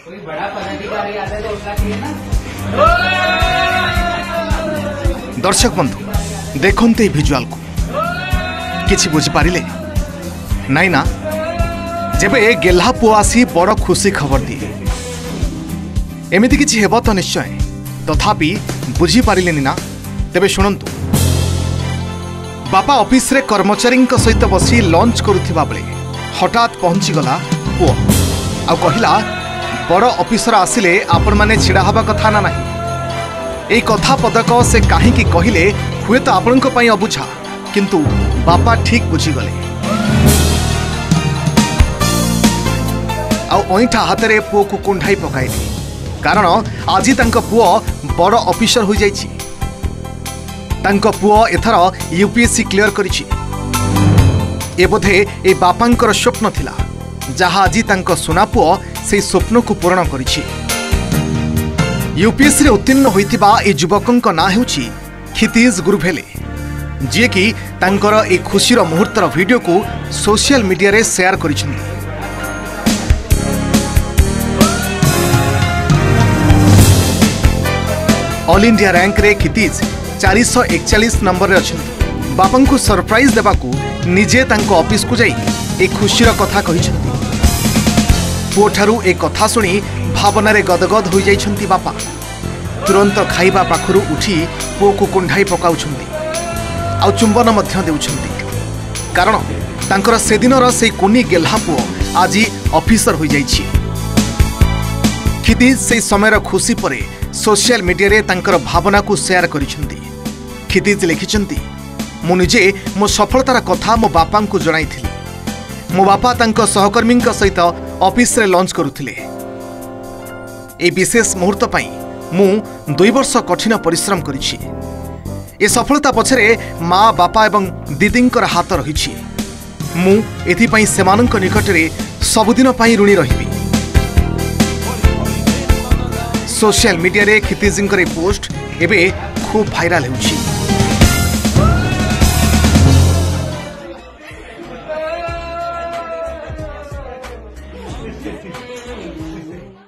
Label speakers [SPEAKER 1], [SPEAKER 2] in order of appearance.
[SPEAKER 1] कोई बड़ा पदाधिकारी आता है तो उसका चाहिए ना।
[SPEAKER 2] दर्शक बंधु देखते भिजुआल को किछि बुझी पारिले नाई ना जेबे गेल्हा पुआ आसी बड़ खुशी खबर दिए एमिति किछि हेबो तो निश्चय तथापि बुझी पारिलेनी ना तेबे शुणंतु। बापा ऑफिस रे कर्मचारी सहित बसी लंच करुथिबा बेले हठात पहुंची गला पुआ आ कहिला बड़ ऑफिसर आसिले आपण माने छिड़ा हबा कथा ना नाही। ए कथा पदक से कहीं कहले हुए तो आपण अबुझा किंतु बापा ठीक बुझी गले आईठा हाथ में पुओ को कुंडाई पकाइले कारण आज पुओ बड़ ऑफिसर हो जाइछि। पुओ एथर यूपीएससी क्लियर करिछि। ए बोधे ए बापांकर स्वप्न थिला जहाँ आज सुना पुओ से स्वप्न को पूरण करिछि। यूपीएससी उत्तीर्ण होइतिबा ए युवकंक ना हेउछि क्षितिज गुरुभेले जे कि तांकर ए खुशीर मुहूर्तर वीडियो को सोशल मीडिया रे शेयर करिछन्ति। ऑल इंडिया रैंक रे क्षितिज 441 नंबर रे अछन्ति। बापन को सरप्राइज देबाकू निजे तांको ऑफिस को जाई ए खुशीर कथा कहिछन्ति। पुओठारू ए कथा सुनी भावना रे गदगद हो जाइछन्ति बापा। तुरंत खाइबा पाखरु उठी पुओ को कुंडाई पकाउछन्ति आ चुंबन मध्य देउछन्ति कारण तांकर से दिनर से कुनी गेल्हा पुओ आज ऑफिसर हो जाइछि। क्षितिज से समयर खुशी परे सोशल मीडिया रे तांकर भावना को शेयर करिछन्ति। क्षितिज लिखिछन्ति मु निजे मो सफलतार कथा मो बापा को जणाइथिली। मो बापा तांको सहकर्मी सहित ऑफिस रे लंच करुथिले। ए विशेष मुहूर्त पाई मु 2 वर्ष कठिन परिश्रम करिछि। ए सफलता पछरे माँ बापा एवं दीदींकर हाथ रहिछि। मु एथिपाई सेमानंक निकटरे सबुदिन पाई ऋणी रहिबी। सोशल मीडिया रे क्षितिजंकर पोस्ट एबे खूब भाइराल हेउछि।